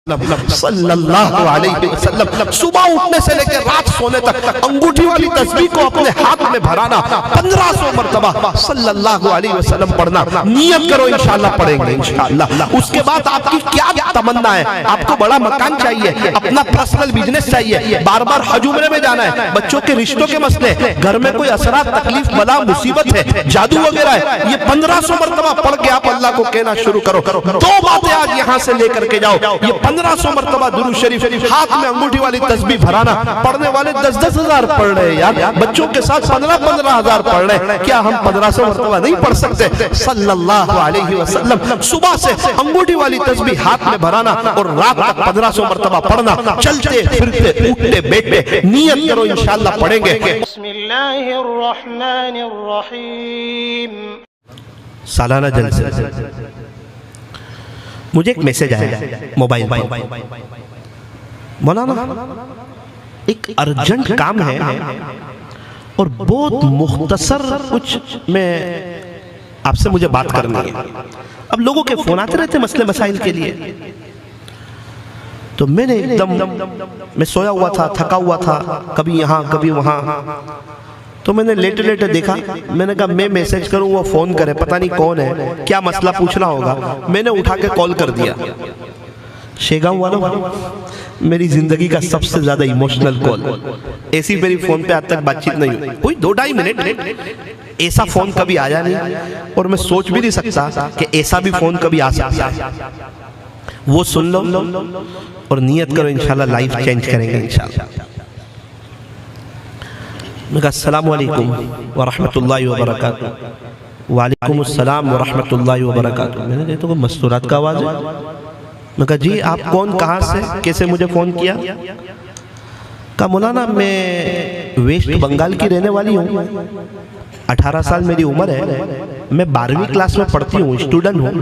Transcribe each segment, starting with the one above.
सल्लल्लाहु अलैहि वसल्लम सुबह उठने से लेकर रात सोने तक अंगूठी वाली तस्बीह को अपने हाथ में भराना 1500 मरतबा सल्लल्लाहु अलैहि वसल्लम पढ़ना। नियत करो इंशाअल्लाह पढ़ेंगे इंशाअल्लाह। उसके बाद आपकी क्या तमन्ना है? आपको बड़ा मकान चाहिए, अपना पर्सनल बिजनेस चाहिए, बार बार हज उम्रे में जाना है, बच्चों के रिश्तों के मसले, घर में कोई असरात तकलीफ बला मुसीबत है, जादू वगैरह है, ये 1500 मरतबा पढ़ के आप अल्लाह को कहना शुरू करो। दो बातें आज यहाँ से लेकर के जाओ, ये 1500 मरतबा दुरूद शरीफ, हाथ में अंगूठी वाली तस्बीह भराना। पढ़ने वाले 10-10 हजार पढ़ रहे हैं यार, बच्चों के साथ 15-15 हजार पढ़ रहे हैं, क्या हम 1500 मरतबा नहीं पढ़ सकते? सल्लल्लाहु अलैहि वसल्लम सुबह से अंगूठी वाली तस्बीह हाथ में भराना और रात तक 1500 मरतबा पढ़ना। चलते फिरते उठते बैठते नियत करो इंशाअल्लाह पढ़ेंगे। बिस्मिल्लाहिर्रहमानिर्रहीम। सालाना जलसे मुझे एक मैसेज आया मोबाइल पर, मौलाना एक अर्जेंट काम है और बहुत मुख्तसर कुछ में आपसे मुझे बात करनी है। अब लोगों के फोन आते रहते मसले मसाइल के लिए, तो मैंने मैं सोया हुआ था, थका हुआ था, कभी यहाँ कभी वहाँ, तो मैंने लेटे लेटे देखा, मैंने कहा मैं मैसेज करूं वो फोन करे, पता नहीं कौन है, क्या मसला पूछना होगा। मैंने उठा के कॉल कर दिया। शेगांव वालों, मेरी जिंदगी का सबसे ज्यादा इमोशनल कॉल, ऐसी मेरी फोन पे आज तक बातचीत नहीं हुई, कोई 2-2.5 मिनट ऐसा फोन कभी आया नहीं, और मैं सोच भी नहीं सकता कि ऐसा भी फोन कभी आ सकता है। वो सुन लो और नियत करो इंशाल्लाह लाइफ चेंज करेंगे इंशाल्लाह। मैं कहा अस्सलाम वालेकुम व रहमतुल्लाहि व बरकातुहू। वालेकुम अस्सलाम व रहमतुल्लाहि व बरकातुहू। मैंने कहा तो कोई मस्तूरात का आवाज़ है। मैं कहा जी आप कौन, कहाँ से, कैसे मुझे फ़ोन किया? कहा मौलाना मैं वेस्ट बंगाल की रहने वाली हूँ, 18 साल मेरी उम्र है, मैं 12वीं क्लास में पढ़ती हूँ, स्टूडेंट हूँ,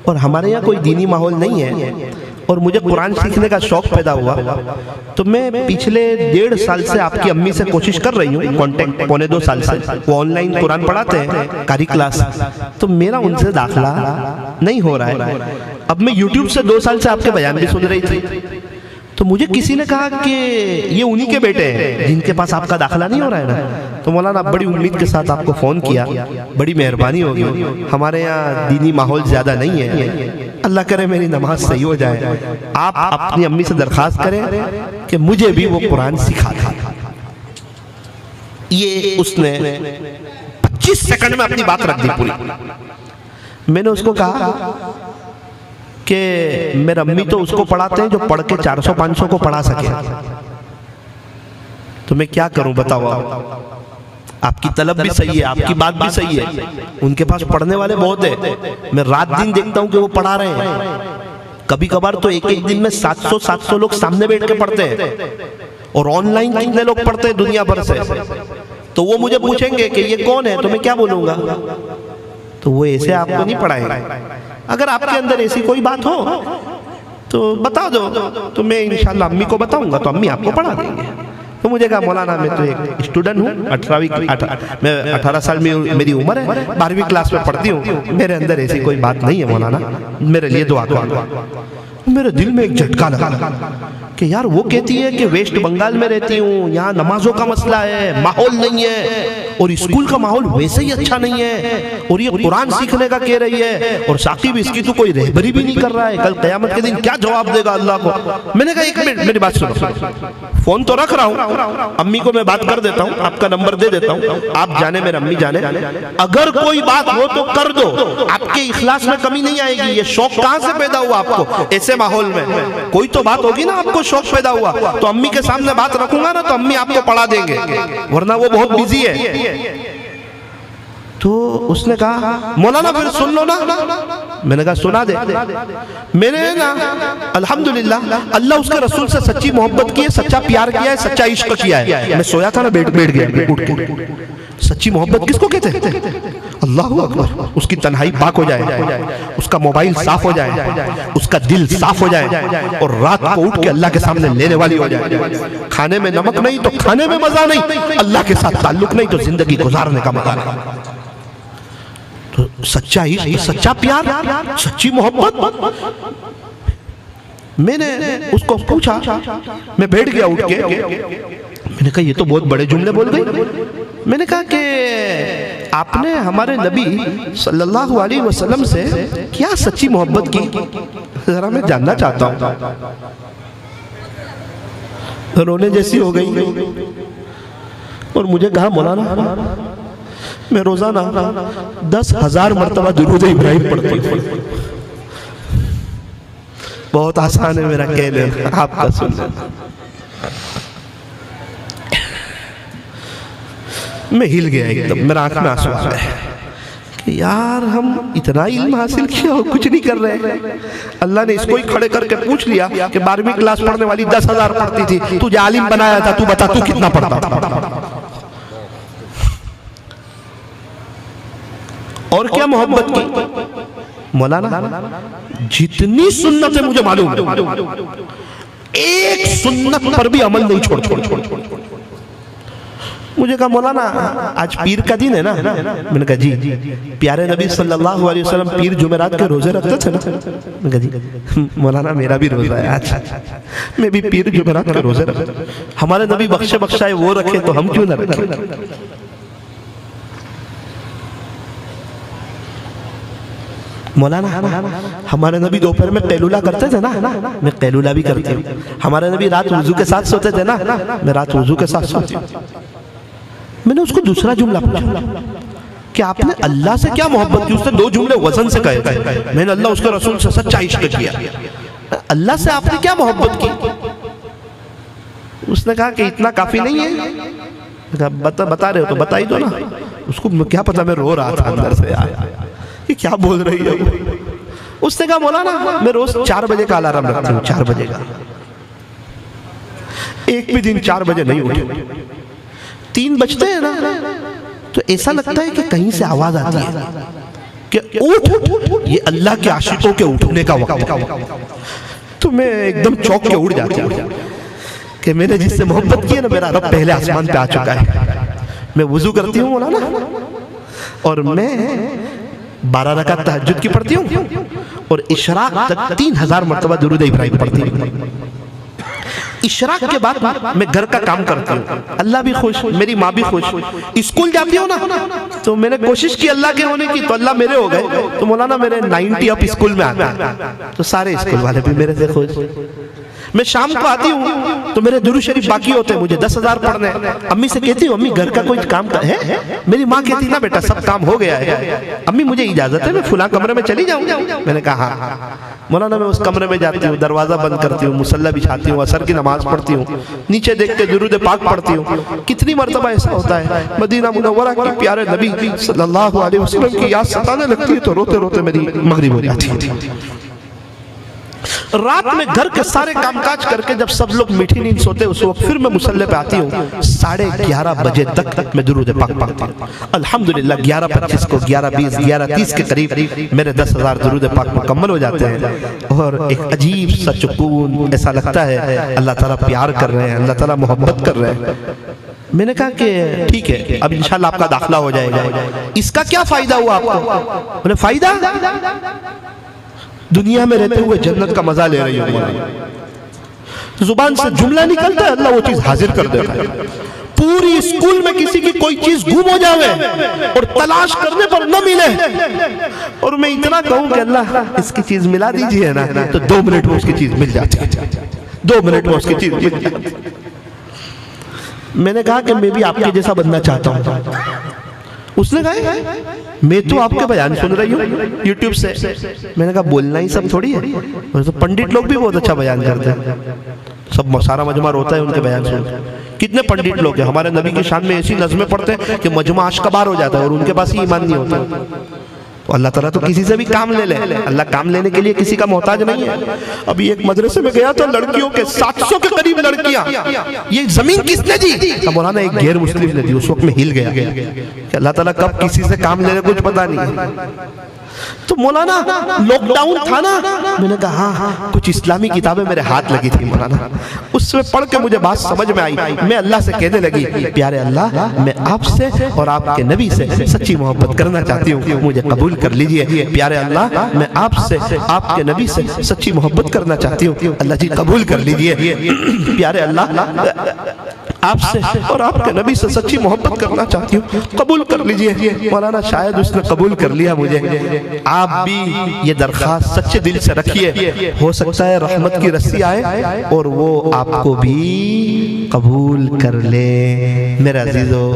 और हमारे यहाँ कोई दीनी माहौल नहीं है और मुझे कुरान सीखने का शौक पैदा हुआ, तो मैं पिछले 1.5 साल से आपकी अम्मी से कोशिश कर रही हूँ कांटेक्ट, 1.25-2 साल से वो ऑनलाइन कुरान पढ़ाते हैं कारी क्लास, तो मेरा उनसे दाखिला नहीं हो रहा है। अब मैं यूट्यूब से 2 साल से आपके बयान भी सुन रही थी, तो मुझे किसी ने कहा कि ये उन्हीं के बेटे हैं जिनके पास आपका दाखिला नहीं हो रहा है ना। तो मौलाना बड़ी उम्मीद के साथ आपको फ़ोन किया, बड़ी मेहरबानी होगी, हमारे यहाँ दीनी माहौल ज़्यादा नहीं है, अल्लाह करे मेरी नमाज सही हो जाए, आप अपनी अम्मी से दरख्वास्त करें कि मुझे भी वो कुरान सिखा था। ये उसने 25 सेकंड में अपनी बात रख दी पूरी। मैंने उसको कहा कि मेरे अम्मी तो उसको पढ़ाते हैं जो पढ़ के 400-500 को पढ़ा सके, तो मैं क्या करूं बताओ? आपकी तलब भी सही है, आपकी बात भी सही है, उनके पास पढ़ने वाले बहुत है, मैं रात दिन देखता हूं कि वो पढ़ा रहे हैं। कभी कभार तो एक दिन में 700 लोग सामने बैठ के पढ़ते हैं, और ऑनलाइन कितने लोग पढ़ते हैं दुनिया भर से। तो वो मुझे पूछेंगे कि ये कौन है, तो मैं क्या बोलूंगा? तो वो ऐसे आपको नहीं पढ़ाएंगे। अगर आपके अंदर ऐसी कोई बात हो तो बता दो, तो मैं इंशाल्लाह अम्मी को बताऊंगा, तो अम्मी आपको पढ़ा देंगे। तो मुझे कहा मौलाना मैं तो एक स्टूडेंट हूँ, मैं 18 साल में मेरी उम्र है, 12वीं क्लास में पढ़ती हूँ, मेरे अंदर ऐसी कोई बात नहीं है मौलाना, मेरे लिए दुआ करो। मेरे दिल में एक झटका लगा कि यार वो कहती है कि वेस्ट बंगाल में रहती हूँ, यहाँ नमाजों का मसला है, माहौल नहीं है, और स्कूल का माहौल वैसे ही अच्छा नहीं है, और ये कुरान सीखने का कह रही है, और साकिब इसकी तो कोई रहबरी भी नहीं कर रहा है, कल क़यामत के दिन क्या जवाब देगा अल्लाह को? मैंने कहा एक मिनट मेरी बात सुनो, फोन तो रख रहा हूँ, अम्मी को मैं बात कर देता हूँ, आपका नंबर दे देता हूँ, आप जाने मेरे अम्मी जाने, अगर कोई बात हो तो कर दो, आपके इखलास में कमी नहीं आएगी। ये शौक कहाँ से पैदा हुआ आपको? ऐसे माहौल में कोई तो बात होगी ना, आपको शौक पैदा हुआ, तो अम्मी के सामने बात रखूंगा ना, तो अम्मी आपको पढ़ा देंगे, वरना वो बहुत बिजी है। तो उसने कहा मौलाना फिर सुन लो ना। मैंने कहा सुना दे। मैंने ना अल्हम्दुलिल्लाह अल्लाह उसके रसूल से सच्ची मोहब्बत की है, सच्चा प्यार किया है, सच्चा इश्क किया है। मैं सोया था ना, बैठ गया उठ के। सच्ची मोहब्बत किसको कहते हैं? अल्लाह अकबर। उसकी तन्हाई पाक हो जाए, उसका मोबाइल साफ हो जाए, उसका दिल साफ हो जाए, और रात को उठ के अल्लाह के सामने लेने वाली हो जाए। खाने में नमक नहीं तो खाने में मजा नहीं, अल्लाह के साथ ताल्लुक नहीं तो जिंदगी गुजारने का मजा नहीं। तो सच्चा इश्क, सच्चा प्यार, सच्ची मोहब्बत, मैंने उसको पूछा, मैं बैठ गया उठ के, मैंने कहा ये तो बहुत बड़े जुमले बोल गई। मैंने कहा कि आपने हमारे नबी सल्लल्लाहु अलैहि वसल्लम से क्या सच्ची मोहब्बत की, जरा मैं जानना चाहता हूँ। रोने जैसी हो गई और मुझे कहा मौलाना मैं रोजाना 10,000 मरतबा दुरूद इब्राहिम पढ़ती हूँ। बहुत आसान है मेरा कह लेना, आपका सुन लेना। मैं हिल गया एकदम, मेरा आंख में आंसू आ गए कि यार हम इतना इल्म हासिल किया और कुछ नहीं कर रहे। अल्लाह ने इसको ही खड़े करके पूछ लिया कि 12वीं क्लास पढ़ने वाली 10,000 पढ़ती थी, तुझे आलिम बनाया था, तू बता तू कितना पढ़ता था। और क्या मोहब्बत की मौलाना, जितनी सुन्नत है मुझे मालूम, एक सुन्नत पर भी अमल नहीं छोड़। मुझे कहा मौलाना आज पीर का दिन है ना। मैंने कहा जी। प्यारे नबी सल्लल्लाहु अलैहि वसल्लम पीर जुमेरात के रोजे रखते थे ना। मैंने कहा जी। मौलाना मेरा भी रोजा है आज, मैं भी पीर जुमेरात के रोजे रखता। हमारे नबी बख्शे बख्शाए वो रखे तो हम क्यों ना रखें। मौलाना हमारे नबी दोपहर में कैलूला करते थे ना, मैं कैलूला भी करती हूँ। हमारे नबी रात वुजू के साथ सोते थे ना, मैं रात वुजू के साथ सोती हूँ। मैंने उसको दूसरा जुमला पूछा कि आपने अल्लाह से क्या मोहब्बत की। उसने 2 जुमले वजन से कहे थे। मैंने अल्लाह उसके रसूल से सच्चा इश्क किया। अल्लाह से आपने क्या मोहब्बत की। उसने कहा कि इतना काफी नहीं है। बता रहे हो तो बता ही दो ना। उसको क्या पता, मैं रो रहा था अंदर से यार कि क्या बोल रही है। उसने कहा मौलाना मैं रोज 4 बजे का अलार्म रखती हूँ, 4 बजे का। एक भी दिन 4 बजे नहीं उठी। 3 बजते हैं ना तो ऐसा लगता है कि कहीं से आवाज आती है कि उठ, ये अल्लाह के आशिकों के उठने का वक्त है। तो मैं एकदम चौंक के उड़ जाती हूँ कि मैंने जिससे मोहब्बत की है ना, मेरा रब पहले आसमान पे आ चुका है। मैं वुजू करती हूँ मौलाना और मैं 12 रकात तहज्जुद की पढ़ती हूँ और इशराक तक 3000 मरतबा दुरूद इब्राहिम पढ़ती हूँ। इशराक के बाद मैं घर का काम करती हूँ, अल्लाह भी खुश, मेरी माँ भी खुश। स्कूल जाती हूँ ना तो मैंने कोशिश की अल्लाह के होने की, तो अल्लाह मेरे हो गए। तो मौलाना मेरे 90 अप स्कूल में आते हैं तो सारे स्कूल वाले भी मेरे से खुश। मैं शाम को आती हूँ तो मेरे दुरूद शरीफ बाकी होते हैं, मुझे 10,000 पढ़ने। अम्मी से कहती हूँ अम्मी घर का कोई काम है। मेरी माँ कहती ना बेटा सब काम हो गया है, अम्मी मुझे इजाजत है मैं फुला कमरे में चली जाऊँ। मैंने कहा हाँ। मौलाना मैं उस कमरे में जाती हूँ, दरवाजा बंद करती हूँ, मुसल्ला बिछाती हूँ, असर की नमाज पढ़ती हूँ, नीचे देख के दुरूद पाक पढ़ती हूँ। कितनी मरतबा ऐसा होता है मदीना मुनव्वरा के प्यारे नबी सल्लल्लाहु अलैहि वसल्लम की याद सताने लगती है तो रोते रोते मेरी मगरिब हो जाती है। रात में घर के सारे कामकाज करके जब सब लोग मीठी नींद सोते उस वक्त फिर मैं मुसल्ले पे आती हूँ। 11:30 बजे तक मैं दुरूद पाक पढ़ती हूँ। अल्हम्दुलिल्लाह 11:25 को 11:20 11:30 के करीब मेरे 10,000 दुरूद पाक मुकम्मल हो जाते हैं और एक अजीब सा सुकून, ऐसा लगता है अल्लाह ताला प्यार कर रहे हैं, अल्लाह ताला मोहब्बत कर रहे हैं। मैंने कहा कि ठीक है अब इंशाल्लाह आपका दाखिला हो जाएगा। इसका क्या फायदा हुआ आपको? बोले फायदा दुनिया में रहते हुए जन्नत का मजा ले रही हो। जुबान से जुमला निकलता है अल्लाह वो चीज हाजिर कर देता है। पूरी स्कूल में किसी की कोई चीज गुम हो जावे और तलाश करने पर न मिले और मैं इतना कहूं कि अल्लाह इसकी चीज मिला दीजिए ना, तो 2 मिनट में उसकी चीज मिल जाती है। 2 मिनट में उसकी चीज मिल जाती है। मैंने कहा कि मैं भी आपके जैसा बनना चाहता हूँ। उसने कहा मैं तो आपके बयान सुन रही हूँ यूट्यूब से। मैंने कहा बोलना ही सब थोड़ी है, तो पंडित लोग भी बहुत अच्छा बयान करते हैं, सब सारा मजमा रोता है उनके बयान सुन। कितने पंडित लोग हैं हमारे नबी की शान में ऐसी नज़में पढ़ते हैं कि मजमा अश्कबार हो जाता है और उनके पास ही ईमान नहीं होता। तो अल्लाह ताला तो किसी से भी काम ले ले, अल्लाह काम लेने के लिए किसी का मोहताज नहीं है। अभी एक मदरसे में गया तो लड़कियों के 700 के करीब लड़कियां, ये जमीन किसने दी? तो मौलाना एक गैर मुस्लिम ने दी। उस वक्त में हिल गया कि अल्लाह ताला कब किसी से काम लेने कुछ पता नहीं। तो मौलाना लॉकडाउन था ना, मैंने कहा हाँ कुछ इस्लामी किताबें मेरे हाथ लगी थी मौलाना, उसमें पढ़ के मुझे बात समझ में आई। मैं अल्लाह से कहने लगी, प्यारे अल्लाह, मैं आपसे और आपके नबी से सच्ची मोहब्बत करना चाहती हूँ, मुझे कबूल कर लीजिए। प्यारे अल्लाह, मैं आपसे आपके नबी से सच्ची मोहब्बत करना चाहती हूँ, अल्लाह जी कबूल कर लीजिए। प्यारे अल्लाह, आपसे और आपके नबी से सच्ची मोहब्बत करना चाहती हूँ, कबूल कर लीजिए। मौलाना शायद उसने कबूल कर लिया मुझे। आप भी ये दरख्वास्त सच्चे दिल से रखिए, हो सकता है रहमत की रस्सी आए और वो आपको भी कबूल कर ले। मेरे अजीजों,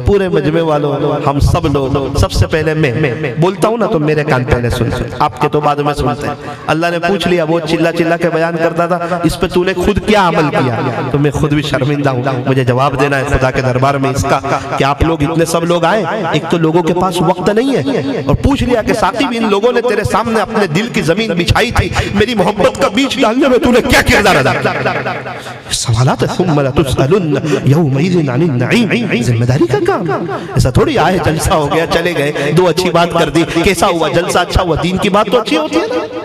पूरे मजमे वालों, हम सब लोग, सबसे पहले मैं बोलता हूँ ना तो मेरे कान पहले सुन, आपके तो बाद में सुनते हैं। अल्लाह ने पूछ लिया, वो चिल्ला चिल्ला के बयान करता था, इस पे तूने खुद क्या अमल किया? तो मैं खुद भी शर्मिंदा हूँ, मुझे जवाब देना है खुदा के दरबार में इसका कि आप लोग इतने सब लोग आए, एक तो लोगों के पास वक्त नहीं है, और पूछ लिया कि साकिब, इन लोगों ने तेरे सामने अपने दिल की जमीन बिछाई थी, मेरी मोहब्बत का बीज डालने में तूने क्या किरदार अदा किया? सवालात जिम्मेदारी का काम, ऐसा थोड़ी आए जलसा हो गया चले गए, दो अच्छी बात कर दी, कैसा हुआ जलसा? अच्छा हुआ, दीन की बात तो अच्छी होती है ना।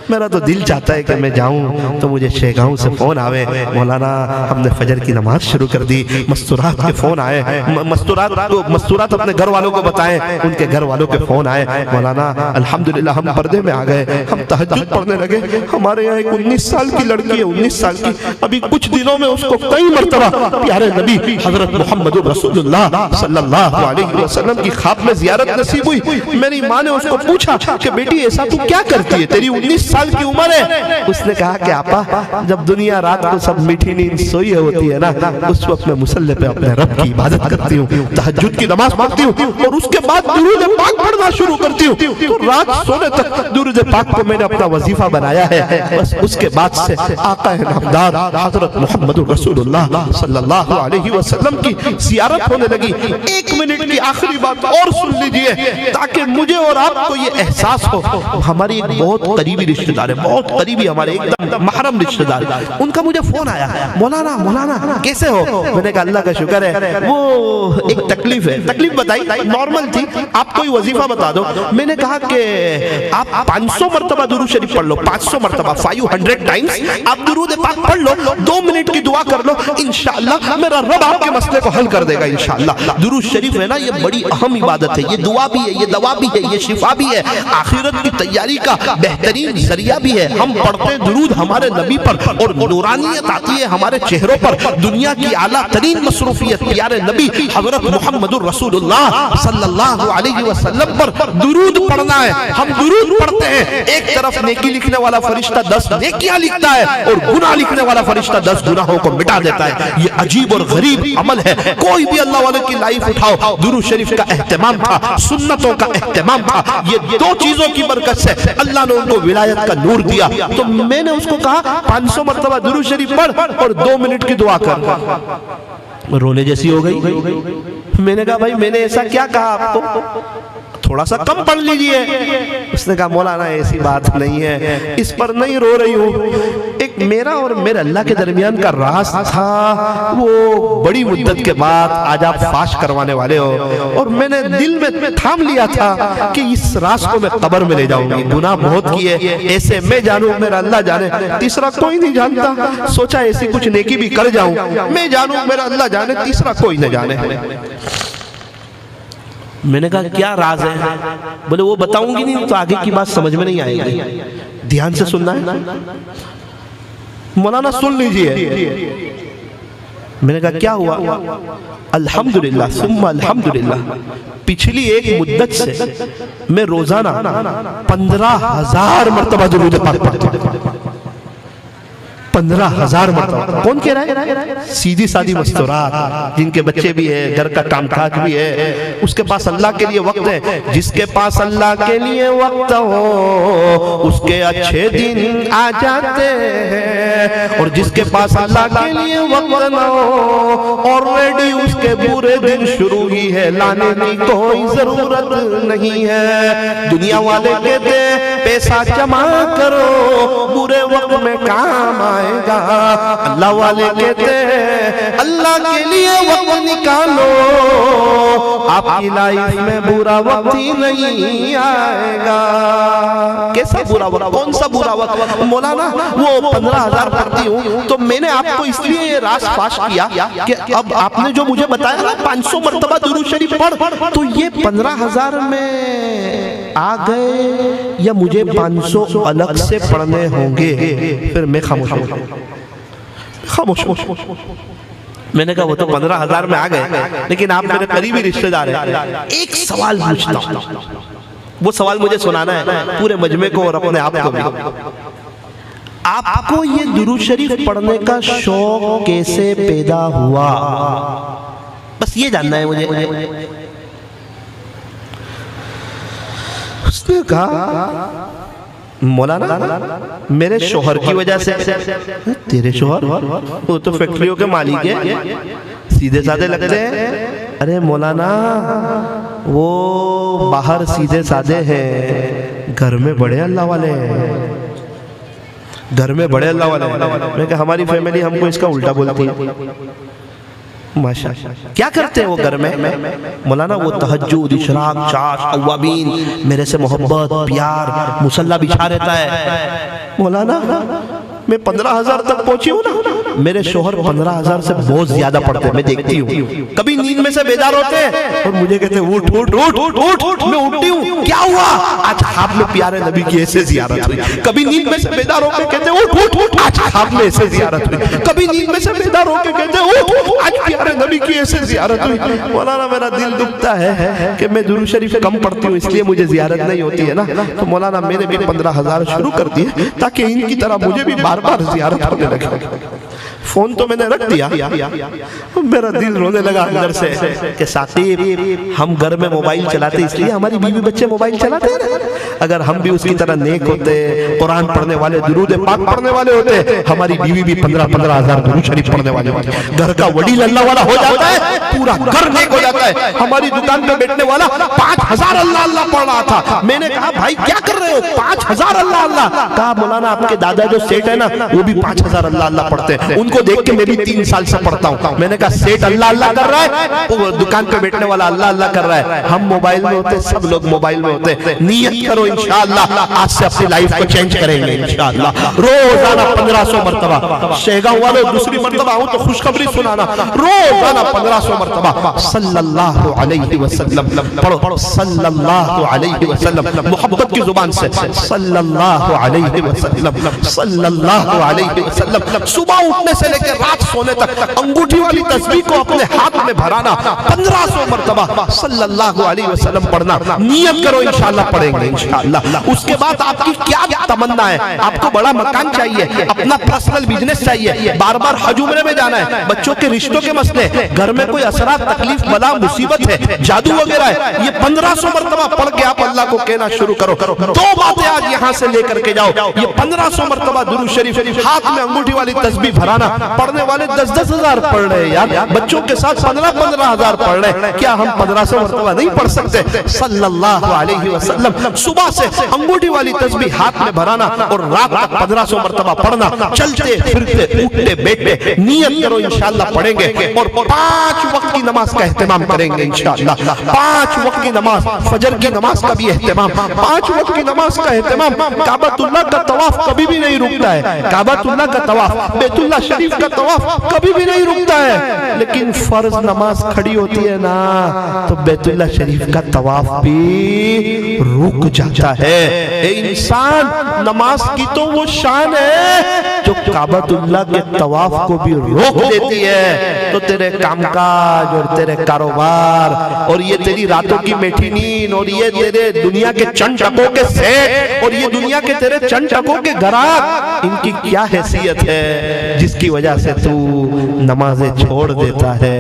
मेरा तो दिल चाहता है कि मैं जाऊं तो मुझे शेगांव से फोन आवे, मौलाना हमने फजर की नमाज शुरू कर दी, मस्तूरात के फोन आए, मस्तूरात अपने घर वालों को बताएं, उनके घर वालों के फोन आए, मौलाना अल्हम्दुलिल्लाह हम पर्दे में आ गए, हम तहज्जुद पढ़ने लगे। हमारे यहाँ एक 19 साल की लड़की है, 19 साल की, अभी कुछ दिनों में उसको कई मर्तबा प्यारे नबी हजरत मोहम्मद रसूलुल्लाह सल्लल्लाहु अलैहि वसल्लम की ख्वाब में जियारत नसीब हुई। मेरी माँ ने उसको पूछा कि बेटी ऐसा तू क्या करती है, तेरी 19 साल की उम्र है? उसने कहा कि आपा, जब दुनिया रात को सब मीठी नींद सोई होती है ना, उस वक्त मैं मुसल्ले पे अपने रब की इबादत करती हूँ, तहज्जुद की नमाज पढ़ती हूँ और उसके बाद दुरूद पाक पढ़ना शुरू करती हूँ। तो रात सोने तक दुरूद पाक को मैंने अपना वजीफा बनाया है। बस उसके बाद से आका है नामदार हजरत मोहम्मद रसूलुल्लाह सल्लल्लाहु अलैहि वसल्लम की ज़ियारत होने लगी। 1 मिनट की आखिरी बात और सुन लीजिए, ताकि मुझे और आपको ये एहसास हो। हमारी एक बहुत करीबी रिश्तेदार है, बहुत करीबी, हमारे एकदम महरम रिश्तेदार, उनका मुझे फोन आया, मौलाना मौलाना कैसे हो? मैंने कहा अल्लाह का शुक्र है, वो एक तकलीफ है। तकलीफ बताई, नॉर्मल थी, आप कोई वजीफा बता दो। मैंने कहा कि आप 500 मरतबा दुरूद शरीफ पढ़ लो, 500 मरतबा, 500 टाइम्स आप दुरूद पाक पढ़ लो, 2 मिनट की दुआ कर लो, इंशाअल्लाह मेरा रब आपके मसले को हल कर देगा इंशाअल्लाह। दुरूद शरीफ है ना, ये बड़ी अहम इबादत है, ये दुआ भी है, ये दवा भी है, ये शिफा भी है, आखिरत की तैयारी का बेहतरीन जरिया भी है। हम पढ़ते दुरूद हमारे नबी पर और नूरानियत आती है हमारे चेहरों पर। दुनिया की आला तरीन मसरूफियत प्यारे नबी हजरत मोहम्मदुर रसूलुल्लाह सल्लल्लाहु अलैहि वसल्लम पर दुरूद पढ़ना है। हम दुरूद पढ़ते हैं, एक तरफ नेकी लिखने वाला फरिश्ता 10 नेकियां लिखता है और गुनाह लिखने वाला फरिश्ता 10 गुनाहों को मिटा देता है। ये अजीब और गरीब अमल है। कोई भी अल्लाह वाले की लाइफ उठाओ, दुरूद शरीफ का एहतमाम था, सुन्नतों का एहतमाम था। ये 2 चीजों की बरकत से अल्लाह ने उनको विलायत का नूर दिया। तो मैंने उसको कहा 500 मरतबा दुरूद शरीफ पढ़ और 2 मिनट की दुआ कर। रोने जैसी हो गई। मैंने कहा भाई मैंने ऐसा क्या कहा आपको, थोड़ा सा कम पढ़ लीजिए। उसने कहा मौलाना ऐसी बात नहीं है, इस पर नहीं रो रही हूँ। एक मेरा और मेरे अल्लाह के दरमियान का राज था, वो बड़ी मुद्दत के बाद आज आप फाश करवाने वाले हो, और मैंने दिल में थाम लिया था कि इस राज को मैं कब्र में ले जाऊंगी। गुनाह बहुत किए, ऐसे मैं जानूं, मेरा अल्लाह जाने, तीसरा कोई नहीं जानता। सोचा ऐसी कुछ नेकी भी कर जाऊं, मैं जानूं, मेरा अल्लाह जाने, तीसरा कोई न जाने। मैंने कहा क्या राज है? बोले वो बताऊंगी नहीं तो आगे की बात समझ में नहीं आएगी, ध्यान से सुनना है। मौलाना सुन लीजिए। मैंने कहा क्या हुआ? अल्हम्दुलिल्लाह सुम्मा अल्हम्दुलिल्लाह, पिछली एक मुद्दत से मैं रोजाना 15,000 मरतबा दुरूद पाक पढ़ता हूं। 15,000 मरतबा। कौन कह रहा है? सीधी सादी मस्तूरात, जिनके बच्चे भी है, घर का कामकाज भी है, उसके पास अल्लाह के लिए वक्त है। जिसके पास अल्लाह के लिए वक्त हो उसके अच्छे दिन आ जाते हैं, और जिसके पास अल्लाह के लिए वक्त न हो ऑलरेडी उसके बुरे दिन शुरू ही है, लाने की कोई जरूरत नहीं है। दुनिया वाले कहते पैसा जमा करो बुरे वक्त में काम आएगा, अल्लाह वाले कहते अल्लाह के लिए वक्त निकालो, आपकी लाइफ में बुरा वक्त ही नहीं आएगा। कैसा बुरा वक्त? कौन सा बुरा वक्त? मौलाना वो 15,000 पढ़ती हूँ तो मैंने आपको इसलिए ये राज फाश किया कि अब आपने जो मुझे बताया ना 500 मर्तबा दुरूद शरीफ पढ़, तो ये 15,000 में आ गए या मुझे 500 अलग से पढ़ने होंगे? फिर मैं खामोश खामोश। मैंने कहा वो तो 15,000 में आ गए, लेकिन आप मेरे करीबी रिश्तेदार हैं, एक सवाल पूछता हूं, वो सवाल मुझे सुनाना है पूरे मजमे को और अपने आप को भी। आपको ये दुरूद शरीफ पढ़ने का शौक कैसे पैदा हुआ? बस ये जानना है मुझे। उसने कहा मौलाना मेरे शोहर की वजह से। तेरे शोहर? वो तो फैक्ट्रियों के मालिक है, सीधे साधे लगते हैं। अरे मौलाना वो बाहर सीधे साधे हैं, घर में बड़े अल्लाह वाले हैं, घर में बड़े अल्लाह वाले हैं। मैं कहा हमारी फैमिली हमको इसका उल्टा बोलती है। माशाअल्लाह, क्या करते हैं वो घर में? मौलाना वो तहज्जुद, इशराक, चाश, अव्वाबीन, मेरे से मोहब्बत, प्यार, मुसल्ला बिछा रहता है। मौलाना मैं 15,000 तक पहुंची हूँ ना, मेरे शोहर 15,000 से बहुत ज्यादा पढ़ते हैं, मैं देखती हूँ। कभी नींद में से बेदार होते हैं और मुझे कहते हैं उठ उठ उठ उठ उठ, मैं उठती हूँ, क्या हुआ? आज ख्वाब में प्यारे नबी की ऐसे जियारत हुई। कभी नींद में से बेदार होकर कहते हैं उठ उठ उठ, आज ख्वाब में ऐसे जियारत हुई। कभी नींद में से बेदार होकर कहते हैं उठ, आज प्यारे नबी की ऐसे जियारत हुई। मौलाना मेरा दिल दुखता है कि मैं दुरूद शरीफ कम पढ़ती हूँ, इसलिए मुझे जियारत नहीं होती है ना। तो मौलाना मैंने भी 15,000 शुरू कर दिए ताकि इनकी तरह मुझे भी बार बार जियारत होने लगे। फोन तो मैंने रख दिया, मेरा दिल रोने लगा अंदर से कि साथी हम घर में मोबाइल चलाते इसलिए हमारी बीवी बच्चे मोबाइल चलाते हैं। अगर हम भी उसकी तरह नेक होते, कुरान पढ़ने वाले, दुरूद पाक पढ़ने वाले होते, हमारी बीवी भी 15,000 दुरूद शरीफ पढ़ने वाले होते। घर का वडील अल्लाह वाला हो जाता है, पूरा घर नेक हो जाता है। हमारी दुकान पे बैठने वाला 5,000 अल्लाह अल्लाह पढ़ रहा था। मैंने कहा भाई क्या कर रहे हो? 5,000 अल्लाह अल्लाह। कहा मौलाना आपके दादा जो सेठ है ना, वो भी 5,000 अल्लाह अल्लाह पढ़ते हैं, उनको देख के मैं भी 3 साल से पढ़ता हूँ। मैंने कहा सेठ अल्लाह अल्लाह कर रहा है, वो दुकान पे बैठने वाला अल्लाह अल्लाह कर रहा है, हम मोबाइल में होते, सब लोग मोबाइल में होते। नियत करो इंशाअल्लाह आज से अपनी लाइफ को चेंज करेंगे इंशाअल्लाह। रोजाना 1500 मरतबा, शेगांव वालों दूसरी मरतबा आऊं तो खुशखबरी सुनाना, रोजाना 1500 मरतबा सल्लल्लाहु अलैहि वसल्लम पढ़ो, सल्लल्लाहु अलैहि वसल्लम, मोहब्बत की जुबान से सल्लल्लाहु अलैहि वसल्लम, सल्लल्लाहु अलैहि वसल्लम। सुबह उठने से लेकर रात सोने तक अंगूठी वाली तस्बीह को अपने हाथ में भराना, 1500 मरतबा सल्लल्लाहु अलैहि वसल्लम पढ़ना। नियत करो इंशाअल्लाह पढ़ेंगे इंशाअल्लाह। उसके बाद आपकी क्या तमन्ना है? आपको बड़ा मकान चाहिए, अपना पर्सनल बिजनेस चाहिए, बार बार हज उम्रे में जाना है, बच्चों के रिश्तों के मसले, घर में कोई असरात, तकलीफ, बला, मुसीबत है, जादू वगैरह है, ये 1500 मरतबा पढ़ के आप अल्लाह को कहना शुरू करो। 2 बातें आज यहाँ से लेकर के जाओ, ये 1500 मरतबा दुरूद शरीफ, हाथ में अंगूठी वाली तस्बीह भराना। पढ़ने वाले 10-10 हजार पढ़ रहे यार, बच्चों के साथ 15-15 हजार पढ़ रहे, क्या हम 1500 मरतबा नहीं पढ़ सकते? सल्लल्लाहु अलैहि वसल्लम। सुबह से अंगूठी वाली तस्बीह हाथ में भराना और रात तक 1500 मरतबा पढ़ना, चलते फिरते उठते बैठते नियत करो इंशाअल्लाह पढ़ेंगे। और 5 वक्त की नमाज का एहतमाम करेंगे इंशाअल्लाह। 5 वक्त की नमाज, फजर की नमाज का भी एहतमाम, 5 वक्त की नमाज का एहतमाम। काबतुल्लाह का तवाफ कभी भी नहीं रुकता है, काबतुल्लाह का तवाफ, बैतुल्लाह शरीफ का तवाफ कभी भी नहीं रुकता है, लेकिन फर्ज नमाज खड़ी होती है ना तो बैतुल्लाह शरीफ का तवाफ भी रुक जाता है। इंसान नमाज की तो वो शान है जो काबतुल्लाह के तवाफ को भी रोक देती है। तो तेरे कामकाज और तेरे कारोबार और ये तेरी रातों की मीठी नींद और ये तेरे दुनिया के चंद टकों के सेठ और ये दुनिया के तेरे चंद टकों के ग्राहक, इनकी क्या हैसियत है जिसकी वजह से तू नमाजें छोड़ देता है?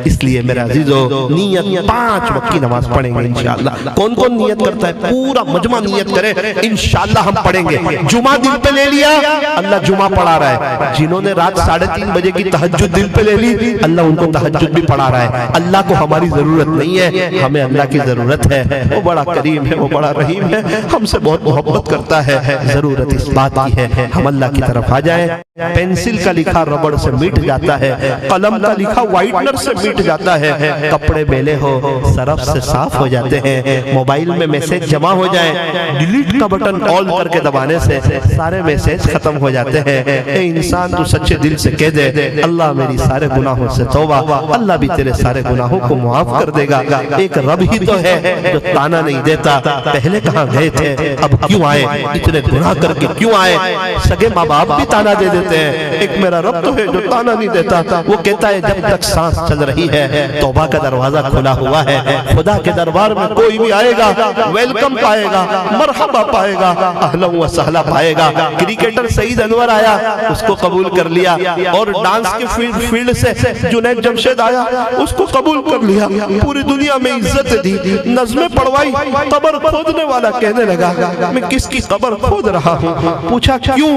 इसलिए मेरा अजीजों, नियत 5 वक्त की नमाज पढ़ेंगे इंशाअल्लाह। कौन कौन नियत करता है? पूरा मजमा नियत करे इंशाअल्लाह हम पढ़ेंगे। जुमा दिल पे ले लिया, अल्लाह जुमा पढ़ा रहा है। जिन्होंने रात 3:30 बजे की तहज्जुद दिल पे ले ली, अल्लाह उनको तहज्जुद भी पढ़ा रहा है। अल्लाह को हमारी जरूरत नहीं है, हमें अल्लाह की जरूरत है। वो बड़ा करीम है, वो बड़ा रहीम है, हमसे बहुत मोहब्बत करता है। जरूरत इस बात की है हम अल्लाह की तरफ आ जाए। पेंसिल का लिखा रबड़ से मिट जाता है, कलम का लिखा व्हाइटनर से मिट जाता है, कपड़े मैले हो सरफ से साफ हो जाते हैं, मोबाइल में मैसेज जमा हो जाए, डिलीट का बटन ऑल करके दबाने से सारे मैसेज खत्म हो जाते हैं। ए इंसान तू सच्चे दिल से कह दे अल्लाह मेरी सारे गुनाहों से तौबा, अल्लाह भी तेरे सारे गुनाहों को मुआफ कर देगा। एक रब ही तो है जो ताना नहीं देता, पहले कहाँ गए थे अब क्यों आए, इतने गुनाह करके क्यों आए। सगे माँ बाप भी ताना दे देते हैं, एक मेरा रब तो है जो ताना नहीं देता, वो कहता है जब तक सांस चल रही है तौबा का दरवाजा खुला हुआ है, खुदा के दरबार में कोई भी आएगा वेलकम पाएगा, मरहबा पाएगा, अहलन व सहला पाएगा। क्रिकेटर सईद अनवर आया उसको कबूल कर लिया, और डांस के फील्ड से जुनैद जमशेद आया उसको कबूल कर लिया, पूरी दुनिया में इज्जत दी, नज़्में पढ़वाई। कब्र खोदने वाला कहने लगा मैं किसकी कब्र खोद रहा हूँ। पूछा क्यों,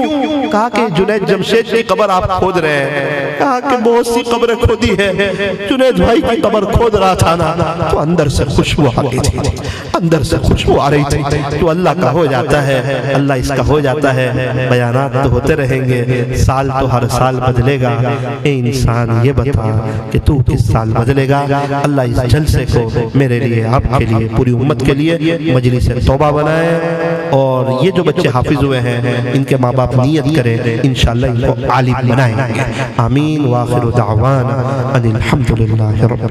कहा कि जुनैद जमशेद की कब्र आप खोद रहे हैं। कहा कि बहुत सी कब्रें खोदी है, जुनैद भाई की कब्र खोद रहा था ना, तो अंदर से खुशबू आ रही थी, अंदर से खुशबू आ रही थी। तो अल्लाह का हो जाता है, अल्लाह इसका हो जाता है। बयानात तो होते रहेंगे, साल तो हर साल बदलेगा। ए इंसान ये बता कि तू किस साल बदलेगा। अल्लाह इस जलसे को मेरे लिए, आपके लिए, पूरी उम्मत के लिए मजलिस तौबा बनाए। और ये जो बच्चे हाफिज हुए हैं इनके माँ बाप नियत करें इंशाअल्लाह इनको आलिम बनाएंगे। आमीन। व आखिर दावाना अनिल हम्दुलिल्लाहि रब्बिल